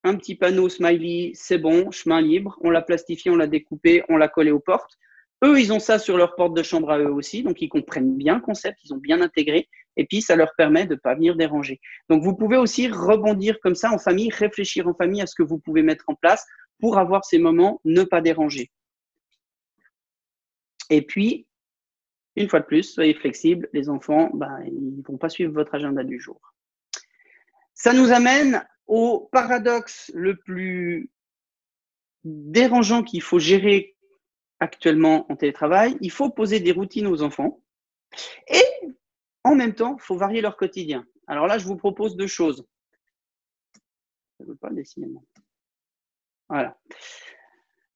un petit panneau smiley, c'est bon, chemin libre. On l'a plastifié, on l'a découpé, on l'a collé aux portes. Eux, ils ont ça sur leur porte de chambre à eux aussi, donc ils comprennent bien le concept, ils ont bien intégré, et puis ça leur permet de ne pas venir déranger. Donc vous pouvez aussi rebondir comme ça en famille, réfléchir en famille à ce que vous pouvez mettre en place pour avoir ces moments ne pas déranger. Et puis, une fois de plus, soyez flexibles, les enfants, ils ne vont pas suivre votre agenda du jour. Ça nous amène au paradoxe le plus dérangeant qu'il faut gérer actuellement en télétravail. Il faut poser des routines aux enfants et en même temps, il faut varier leur quotidien. Alors là, je vous propose deux choses. Ça ne veut pas dessiner. Voilà.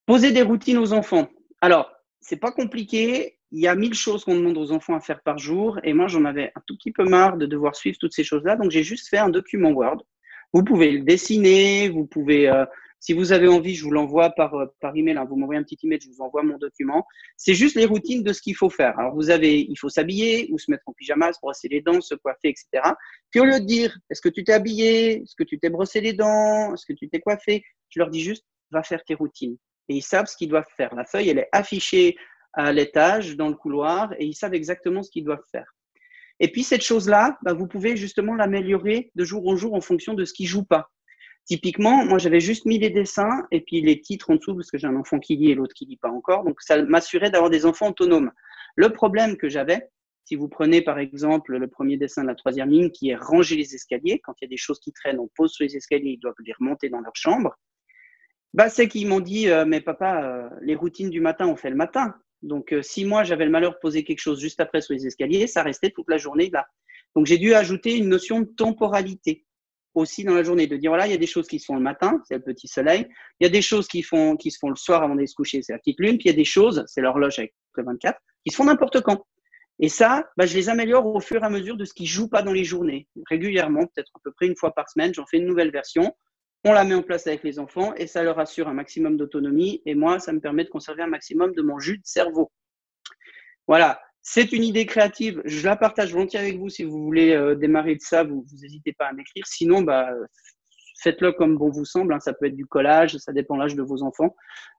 Poser des routines aux enfants. Alors, c'est pas compliqué. Il y a 1000 choses qu'on demande aux enfants à faire par jour. Et moi, j'en avais un tout petit peu marre de devoir suivre toutes ces choses-là. Donc, j'ai juste fait un document Word. Vous pouvez le dessiner, vous pouvez Si vous avez envie, je vous l'envoie par email. Hein. Vous m'envoyez un petit email, je vous envoie mon document. C'est juste les routines de ce qu'il faut faire. Alors, il faut s'habiller ou se mettre en pyjama, se brosser les dents, se coiffer, etc. Puis au lieu de dire, est-ce que tu t'es habillé? Est-ce que tu t'es brossé les dents? Est-ce que tu t'es coiffé? Je leur dis juste, va faire tes routines. Et ils savent ce qu'ils doivent faire. La feuille, elle est affichée à l'étage, dans le couloir, et ils savent exactement ce qu'ils doivent faire. Et puis, cette chose-là, vous pouvez justement l'améliorer de jour en jour en fonction de ce qui joue pas. Typiquement, moi, j'avais juste mis les dessins et puis les titres en dessous parce que j'ai un enfant qui lit et l'autre qui lit pas encore. Donc, ça m'assurait d'avoir des enfants autonomes. Le problème que j'avais, si vous prenez par exemple le premier dessin de la 3e ligne qui est ranger les escaliers, quand il y a des choses qui traînent, on pose sur les escaliers, ils doivent les remonter dans leur chambre. C'est qu'ils m'ont dit, mais papa, les routines du matin, on fait le matin. Donc, si moi, j'avais le malheur de poser quelque chose juste après sur les escaliers, ça restait toute la journée là. Donc, j'ai dû ajouter une notion de temporalité aussi dans la journée, de dire, voilà, il y a des choses qui se font le matin, c'est le petit soleil. Il y a des choses qui se font le soir avant d'aller se coucher, c'est la petite lune. Puis, il y a des choses, c'est l'horloge avec le 24, qui se font n'importe quand. Et ça, je les améliore au fur et à mesure de ce qui ne joue pas dans les journées. Régulièrement, peut-être à peu près une fois par semaine, j'en fais une nouvelle version. On la met en place avec les enfants et ça leur assure un maximum d'autonomie. Et moi, ça me permet de conserver un maximum de mon jus de cerveau. Voilà, c'est une idée créative. Je la partage volontiers avec vous. Si vous voulez démarrer de ça, vous n'hésitez pas à m'écrire. Sinon, faites-le comme bon vous semble. Hein. Ça peut être du collage, ça dépend de l'âge de vos enfants.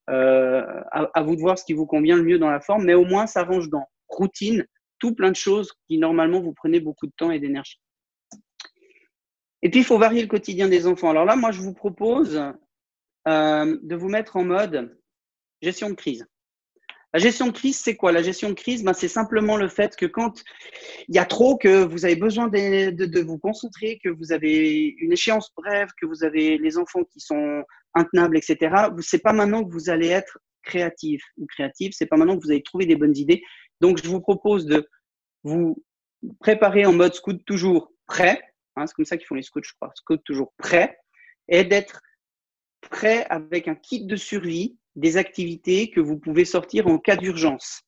À vous de voir ce qui vous convient le mieux dans la forme. Mais au moins, ça range dans routine, tout plein de choses qui, normalement, vous prenez beaucoup de temps et d'énergie. Et puis, il faut varier le quotidien des enfants. Alors là, moi, je vous propose de vous mettre en mode gestion de crise. La gestion de crise, c'est quoi? La gestion de crise, c'est simplement le fait que quand il y a trop, que vous avez besoin de vous concentrer, que vous avez une échéance brève, que vous avez les enfants qui sont intenables, etc. C'est pas maintenant que vous allez être créatif ou créative. C'est pas maintenant que vous allez trouver des bonnes idées. Donc, je vous propose de vous préparer en mode scout toujours prêt. Hein, c'est comme ça qu'ils font les scouts, je crois. Scout toujours prêt. Et d'être prêt avec un kit de survie des activités que vous pouvez sortir en cas d'urgence.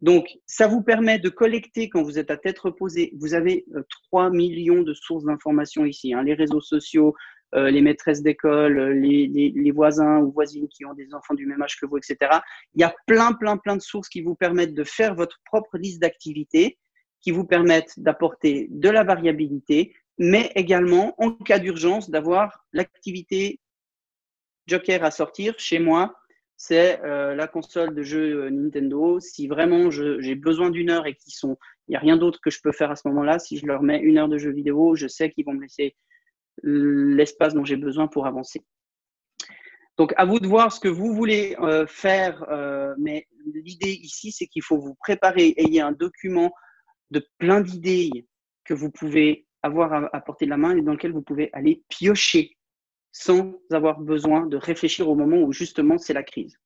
Donc, ça vous permet de collecter quand vous êtes à tête reposée. Vous avez 3 millions de sources d'informations ici. Hein, les réseaux sociaux, les maîtresses d'école, les voisins ou voisines qui ont des enfants du même âge que vous, etc. Il y a plein de sources qui vous permettent de faire votre propre liste d'activités, qui vous permettent d'apporter de la variabilité, mais également, en cas d'urgence, d'avoir l'activité joker à sortir. Chez moi, c'est la console de jeux Nintendo. Si vraiment j'ai besoin d'une heure et il n'y a rien d'autre que je peux faire à ce moment-là, si je leur mets 1 heure de jeu vidéo, je sais qu'ils vont me laisser l'espace dont j'ai besoin pour avancer. Donc, à vous de voir ce que vous voulez faire, mais l'idée ici, c'est qu'il faut vous préparer, ayez un document de plein d'idées que vous pouvez avoir à portée de la main et dans lequel vous pouvez aller piocher sans avoir besoin de réfléchir au moment où justement c'est la crise.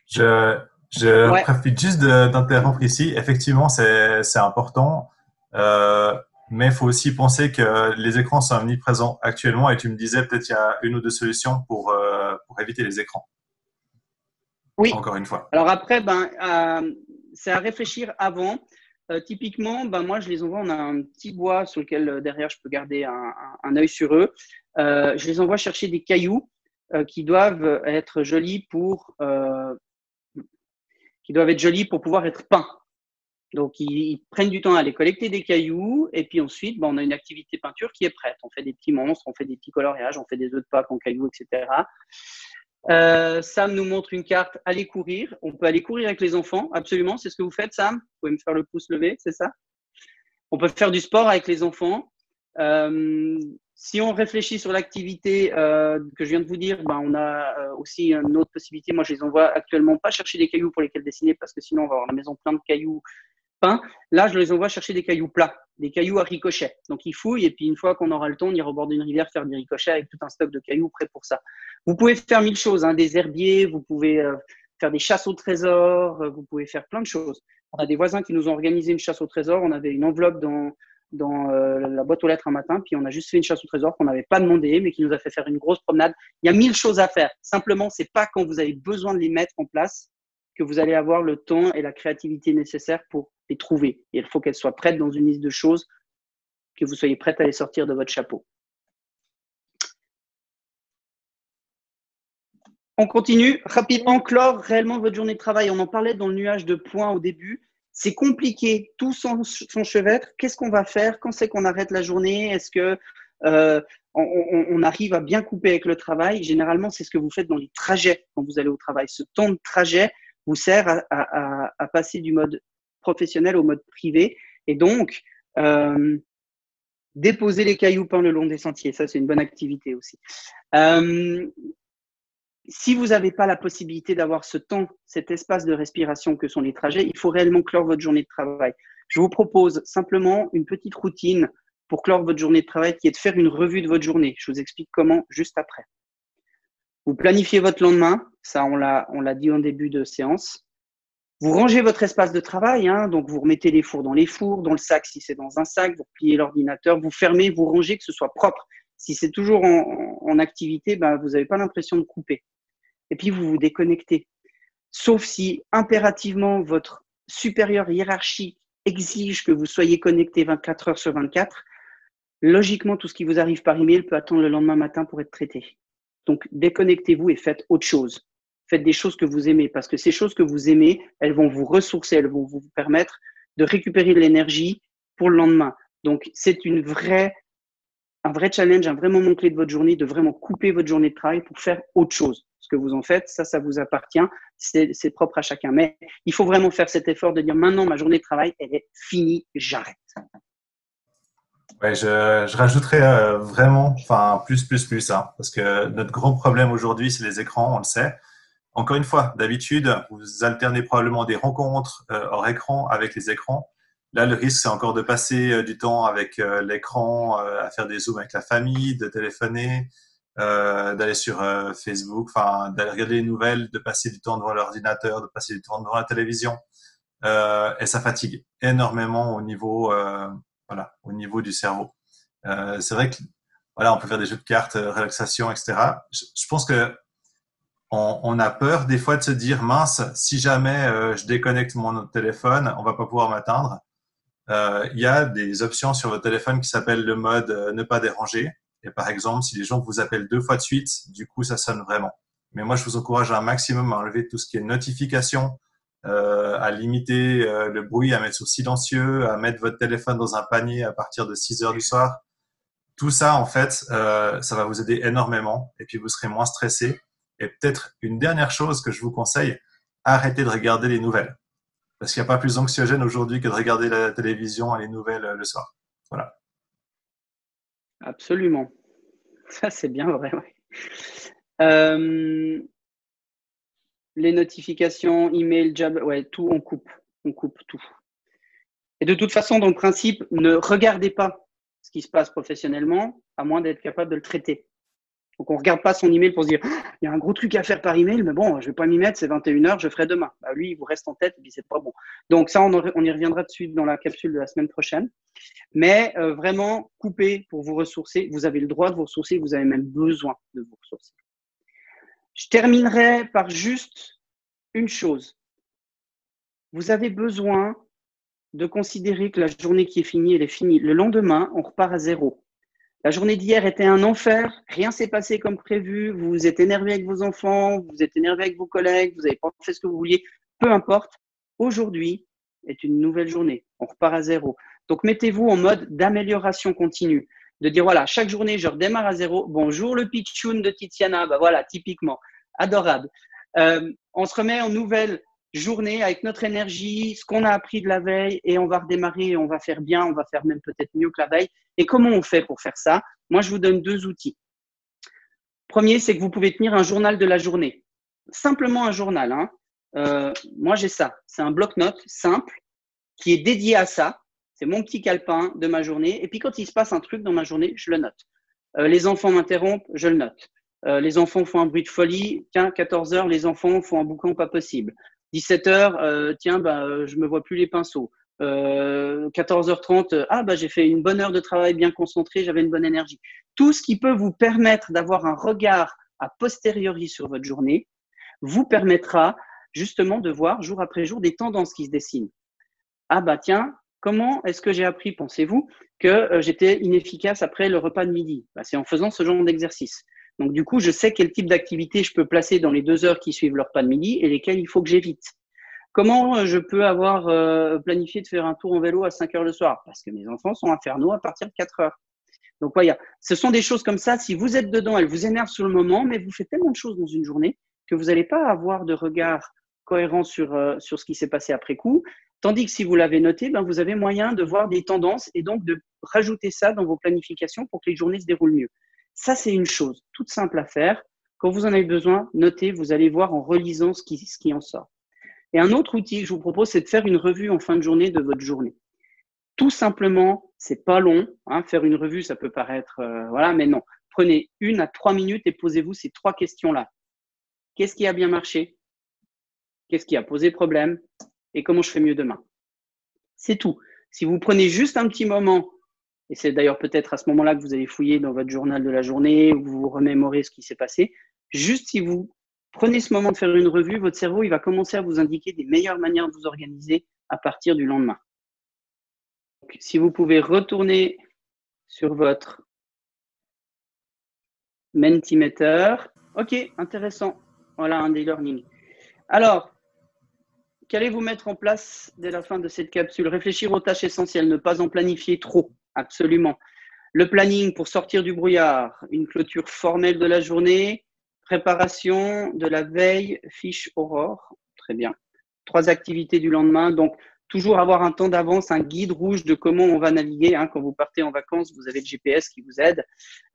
Je profite juste d'interrompre ici. Effectivement, c'est important, mais il faut aussi penser que les écrans sont omniprésents actuellement et tu me disais peut-être il y a 1 ou 2 solutions pour éviter les écrans. Oui. Encore une fois. Alors après, c'est à réfléchir avant. Typiquement, moi, je les envoie, on a un petit bois sur lequel derrière je peux garder un œil sur eux. Je les envoie chercher des cailloux qui doivent être jolis pour pouvoir être peints. Donc, ils prennent du temps à aller collecter des cailloux et puis ensuite, on a une activité peinture qui est prête. On fait des petits monstres, on fait des petits coloriages, on fait des œufs de Pâques en cailloux, etc. Sam nous montre une carte, aller courir. On peut aller courir avec les enfants, absolument. C'est ce que vous faites, Sam? Vous pouvez me faire le pouce levé, c'est ça? On peut faire du sport avec les enfants. Si on réfléchit sur l'activité que je viens de vous dire, on a aussi une autre possibilité. Moi, je les envoie actuellement pas chercher des cailloux pour lesquels dessiner parce que sinon, on va avoir la maison pleine de cailloux peints. Là, je les envoie chercher des cailloux plats, des cailloux à ricochet. Donc, ils fouillent et puis une fois qu'on aura le temps, on ira au bord d'une rivière faire des ricochets avec tout un stock de cailloux prêt pour ça. Vous pouvez faire 1000 choses, hein, des herbiers, vous pouvez faire des chasses au trésor, vous pouvez faire plein de choses. On a des voisins qui nous ont organisé une chasse au trésor. On avait une enveloppe dans la boîte aux lettres un matin, puis on a juste fait une chasse au trésor qu'on n'avait pas demandé, mais qui nous a fait faire une grosse promenade. Il y a 1000 choses à faire. Simplement, c'est pas quand vous avez besoin de les mettre en place que vous allez avoir le temps et la créativité nécessaires pour les trouver. Et il faut qu'elles soient prêtes dans une liste de choses, que vous soyez prête à les sortir de votre chapeau. On continue rapidement, clore réellement votre journée de travail. On en parlait dans le nuage de points au début. C'est compliqué, tout s'enchevêtre. Qu'est-ce qu'on va faire? Quand c'est qu'on arrête la journée? Est-ce que on arrive à bien couper avec le travail? Généralement, c'est ce que vous faites dans les trajets quand vous allez au travail. Ce temps de trajet vous sert à passer du mode professionnel au mode privé. Et donc, déposer les cailloux peints le long des sentiers, ça c'est une bonne activité aussi. Si vous n'avez pas la possibilité d'avoir ce temps, cet espace de respiration que sont les trajets, il faut réellement clore votre journée de travail. Je vous propose simplement une petite routine pour clore votre journée de travail qui est de faire une revue de votre journée. Je vous explique comment juste après. Vous planifiez votre lendemain, ça on l'a dit en début de séance. Vous rangez votre espace de travail, donc vous remettez les fours, dans le sac si c'est dans un sac, vous pliez l'ordinateur, vous fermez, vous rangez, que ce soit propre. Si c'est toujours en activité, vous n'avez pas l'impression de couper. Et puis, vous vous déconnectez. Sauf si impérativement, votre supérieur hiérarchique exige que vous soyez connecté 24 heures sur 24, logiquement, tout ce qui vous arrive par email peut attendre le lendemain matin pour être traité. Donc, déconnectez-vous et faites autre chose. Faites des choses que vous aimez, parce que ces choses que vous aimez, elles vont vous ressourcer, elles vont vous permettre de récupérer de l'énergie pour le lendemain. Donc, c'est un vrai challenge, un vrai moment clé de votre journée, de vraiment couper votre journée de travail pour faire autre chose. Ce que vous en faites, ça vous appartient, c'est propre à chacun. Mais il faut vraiment faire cet effort de dire maintenant, ma journée de travail, elle est finie, j'arrête. Ouais, je rajouterais vraiment, plus, parce que notre grand problème aujourd'hui, c'est les écrans, on le sait. Encore une fois, d'habitude, vous alternez probablement des rencontres hors écran avec les écrans. Là, le risque, c'est encore de passer du temps avec l'écran, à faire des zooms avec la famille, de téléphoner, d'aller sur Facebook, d'aller regarder les nouvelles, de passer du temps devant l'ordinateur, de passer du temps devant la télévision. Et ça fatigue énormément au niveau du cerveau. C'est vrai que on peut faire des jeux de cartes, relaxation, etc. Je pense que on a peur des fois de se dire mince, si jamais je déconnecte mon téléphone, on va pas pouvoir m'atteindre. Il y a des options sur votre téléphone qui s'appellent le mode ne pas déranger. Et par exemple, si les gens vous appellent 2 fois de suite, du coup, ça sonne vraiment. Mais moi, je vous encourage un maximum à enlever tout ce qui est notification, à limiter le bruit, à mettre sur silencieux, à mettre votre téléphone dans un panier à partir de 6 heures du soir. Tout ça, en fait, ça va vous aider énormément. Et puis, vous serez moins stressé. Et peut-être une dernière chose que je vous conseille, arrêtez de regarder les nouvelles. Parce qu'il n'y a pas plus anxiogène aujourd'hui que de regarder la télévision et les nouvelles le soir. Voilà. Absolument. Ça, c'est bien vrai. Ouais. Les notifications, email, job, tout, on coupe tout. Et de toute façon, dans le principe, ne regardez pas ce qui se passe professionnellement, à moins d'être capable de le traiter. Donc, on ne regarde pas son email pour se dire « il y a un gros truc à faire par email, mais bon, je ne vais pas m'y mettre, c'est 21h, je ferai demain. » Lui, il vous reste en tête et puis c'est pas bon. Donc, ça, on y reviendra dessus dans la capsule de la semaine prochaine. Mais vraiment, coupez pour vous ressourcer. Vous avez le droit de vous ressourcer, vous avez même besoin de vous ressourcer. Je terminerai par juste une chose. Vous avez besoin de considérer que la journée qui est finie, elle est finie. Le lendemain, on repart à zéro. La journée d'hier était un enfer, rien s'est passé comme prévu, vous vous êtes énervé avec vos enfants, vous êtes énervé avec vos collègues, vous n'avez pas fait ce que vous vouliez, peu importe. Aujourd'hui est une nouvelle journée, on repart à zéro. Donc, mettez-vous en mode d'amélioration continue. De dire, voilà, chaque journée, je redémarre à zéro. Bonjour le pitchoun de Tiziana, voilà, typiquement, adorable. On se remet en nouvelle journée avec notre énergie, ce qu'on a appris de la veille et on va redémarrer et on va faire bien, on va faire même peut-être mieux que la veille. Et comment on fait pour faire ça? Moi, je vous donne 2 outils. Premier, c'est que vous pouvez tenir un journal de la journée. Simplement un journal. Moi, j'ai ça. C'est un bloc-notes simple qui est dédié à ça. C'est mon petit calepin de ma journée. Et puis, quand il se passe un truc dans ma journée, je le note. Les enfants m'interrompent, je le note. Les enfants font un bruit de folie. Tiens, 14 heures, les enfants font un boucan pas possible. 17 heures, je me vois plus les pinceaux. 14h30, j'ai fait une bonne heure de travail bien concentré, j'avais une bonne énergie. Tout ce qui peut vous permettre d'avoir un regard a posteriori sur votre journée vous permettra justement de voir jour après jour des tendances qui se dessinent. Comment est-ce que j'ai appris, pensez-vous, que j'étais inefficace après le repas de midi? C'est en faisant ce genre d'exercice. Donc, du coup, je sais quel type d'activité je peux placer dans les 2 heures qui suivent leur repas de midi et lesquelles il faut que j'évite. Comment je peux avoir planifié de faire un tour en vélo à 5 heures le soir? Parce que mes enfants sont infernaux à partir de 4 heures. Donc, voilà, ce sont des choses comme ça. Si vous êtes dedans, elles vous énervent sur le moment, mais vous faites tellement de choses dans une journée que vous n'allez pas avoir de regard cohérent sur ce qui s'est passé après coup. Tandis que si vous l'avez noté, ben, vous avez moyen de voir des tendances et donc de rajouter ça dans vos planifications pour que les journées se déroulent mieux. Ça, c'est une chose toute simple à faire. Quand vous en avez besoin, notez, vous allez voir en relisant ce qui en sort. Et un autre outil que je vous propose, c'est de faire une revue en fin de journée de votre journée. Tout simplement, c'est pas long. Faire une revue, ça peut paraître, voilà, mais non. Prenez 1 à 3 minutes et posez-vous ces 3 questions-là. Qu'est-ce qui a bien marché? Qu'est-ce qui a posé problème? Et comment je fais mieux demain? C'est tout. Si vous prenez juste un petit moment, et c'est d'ailleurs peut-être à ce moment-là que vous allez fouiller dans votre journal de la journée, où vous vous remémorez ce qui s'est passé, juste si vous prenez ce moment de faire une revue, votre cerveau il va commencer à vous indiquer des meilleures manières de vous organiser à partir du lendemain. Donc, si vous pouvez retourner sur votre Mentimeter. Ok, intéressant. Voilà un e-learning. Alors, qu'allez-vous mettre en place dès la fin de cette capsule? Réfléchir aux tâches essentielles, ne pas en planifier trop, absolument. Le planning pour sortir du brouillard, une clôture formelle de la journée, préparation de la veille, fiche aurore, très bien. 3 activités du lendemain, donc toujours avoir un temps d'avance, un guide rouge de comment on va naviguer. Quand vous partez en vacances, vous avez le GPS qui vous aide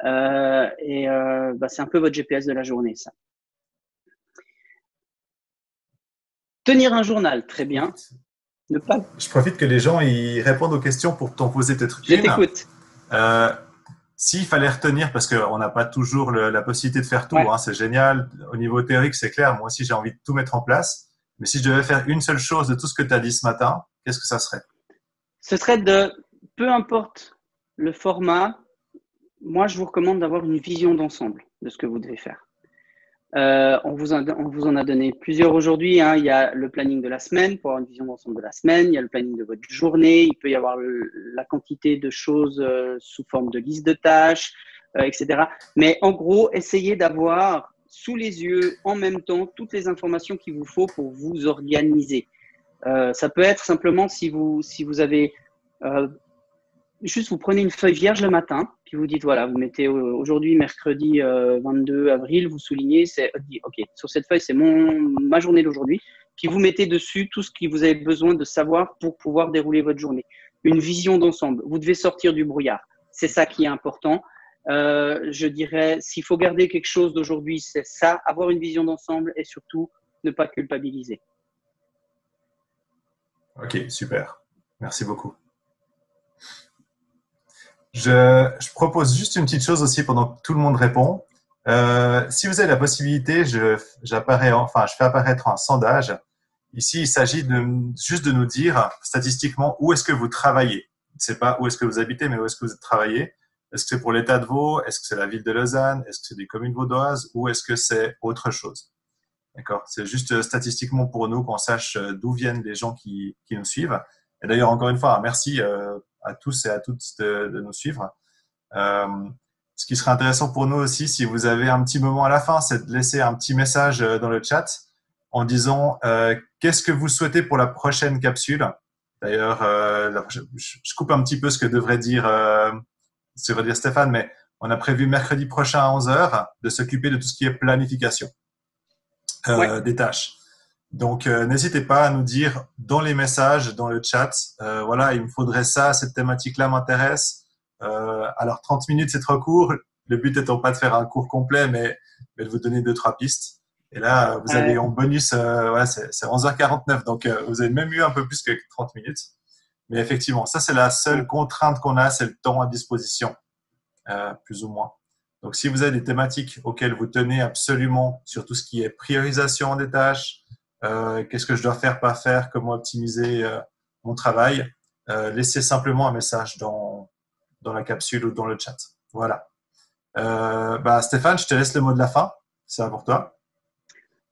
c'est un peu votre GPS de la journée, ça. Tenir un journal, très bien. Je profite que les gens ils répondent aux questions pour t'en poser peut-être une. Je t'écoute. S'il fallait retenir, parce qu'on n'a pas toujours la possibilité de faire tout, ouais. C'est génial. Au niveau théorique, c'est clair. Moi aussi, j'ai envie de tout mettre en place. Mais si je devais faire une seule chose de tout ce que tu as dit ce matin, qu'est-ce que ça serait? Ce serait peu importe le format, moi, je vous recommande d'avoir une vision d'ensemble de ce que vous devez faire. On vous en a donné plusieurs aujourd'hui. Il y a le planning de la semaine pour avoir une vision d'ensemble de la semaine. Il y a le planning de votre journée. Il peut y avoir la quantité de choses sous forme de liste de tâches, etc. Mais en gros, essayez d'avoir sous les yeux en même temps toutes les informations qu'il vous faut pour vous organiser. Ça peut être simplement si vous avez juste vous prenez une feuille vierge le matin, puis vous dites voilà, vous mettez aujourd'hui mercredi 22 avril, vous soulignez, c'est ok, sur cette feuille c'est ma journée d'aujourd'hui, puis vous mettez dessus tout ce que vous avez besoin de savoir pour pouvoir dérouler votre journée. Une vision d'ensemble. Vous devez sortir du brouillard. C'est ça qui est important. Je dirais, s'il faut garder quelque chose d'aujourd'hui, c'est ça, avoir une vision d'ensemble et surtout ne pas culpabiliser. Ok, super. Merci beaucoup. Je propose juste une petite chose aussi pendant que tout le monde répond. Si vous avez la possibilité, je fais apparaître un sondage. Ici, il s'agit juste de nous dire statistiquement où est-ce que vous travaillez. C'est pas où est-ce que vous habitez, mais où est-ce que vous travaillez. Est-ce que c'est pour l'État de Vaud? Est-ce que c'est la ville de Lausanne? Est-ce que c'est des communes vaudoises? Ou est-ce que c'est autre chose? D'accord. C'est juste statistiquement pour nous qu'on sache d'où viennent les gens qui nous suivent. Et d'ailleurs, encore une fois, merci à tous et à toutes de nous suivre. Ce qui serait intéressant pour nous aussi, si vous avez un petit moment à la fin, c'est de laisser un petit message dans le chat en disant qu'est-ce que vous souhaitez pour la prochaine capsule. D'ailleurs, je coupe un petit peu ce que devrait dire Stéphane, mais on a prévu mercredi prochain à 11h de s'occuper de tout ce qui est planification des tâches. Donc, n'hésitez pas à nous dire dans les messages, dans le chat, voilà, il me faudrait ça, cette thématique-là m'intéresse. Alors, 30 minutes, c'est trop court. Le but étant pas de faire un cours complet, mais de vous donner 2-3 pistes. Et là, vous avez en bonus, c'est 11h49. Donc, vous avez même eu un peu plus que 30 minutes. Mais effectivement, ça, c'est la seule contrainte qu'on a, c'est le temps à disposition, plus ou moins. Donc, si vous avez des thématiques auxquelles vous tenez absolument sur tout ce qui est priorisation des tâches, qu'est-ce que je dois faire, pas faire, comment optimiser mon travail, laissez simplement un message dans la capsule ou dans le chat. Voilà. Stéphane, je te laisse le mot de la fin. C'est pour toi.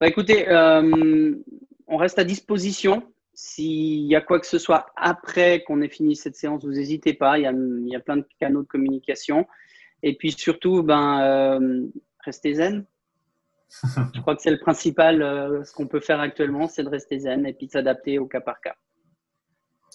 Écoutez, on reste à disposition. S'il y a quoi que ce soit après qu'on ait fini cette séance, vous n'hésitez pas. Il y a plein de canaux de communication. Et puis surtout, restez zen. Je crois que c'est le principal, ce qu'on peut faire actuellement, c'est de rester zen et puis de s'adapter au cas par cas.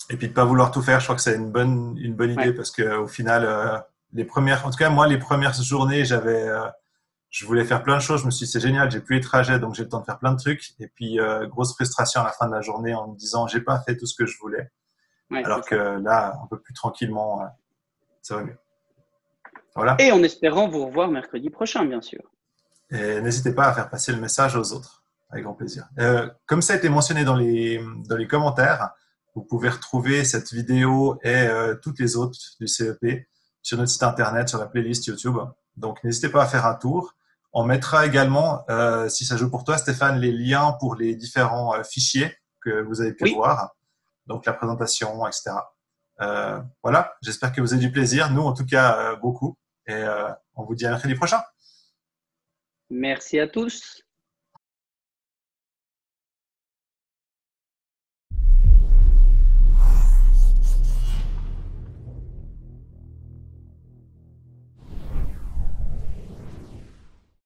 Et puis de pas vouloir tout faire, je crois que c'est une bonne idée Ouais. parce que au final, en tout cas moi, les premières journées, je voulais faire plein de choses. Je me suis dit, c'est génial, j'ai plus les trajets, donc j'ai le temps de faire plein de trucs. Et puis grosse frustration à la fin de la journée en me disant, j'ai pas fait tout ce que je voulais. Ouais, Alors c'est que ça. là, un peu plus tranquillement, ça va mieux. Voilà. Et en espérant vous revoir mercredi prochain, bien sûr. Et n'hésitez pas à faire passer le message aux autres, avec grand plaisir. Comme ça a été mentionné dans les commentaires, vous pouvez retrouver cette vidéo et toutes les autres du CEP sur notre site internet, sur la playlist YouTube. Donc n'hésitez pas à faire un tour. On mettra également, si ça joue pour toi, Stéphane, les liens pour les différents fichiers que vous avez pu Oui, voir, donc la présentation, etc. Voilà, j'espère que vous avez du plaisir. Nous, en tout cas, beaucoup. Et on vous dit à mercredi prochain. merci à tous.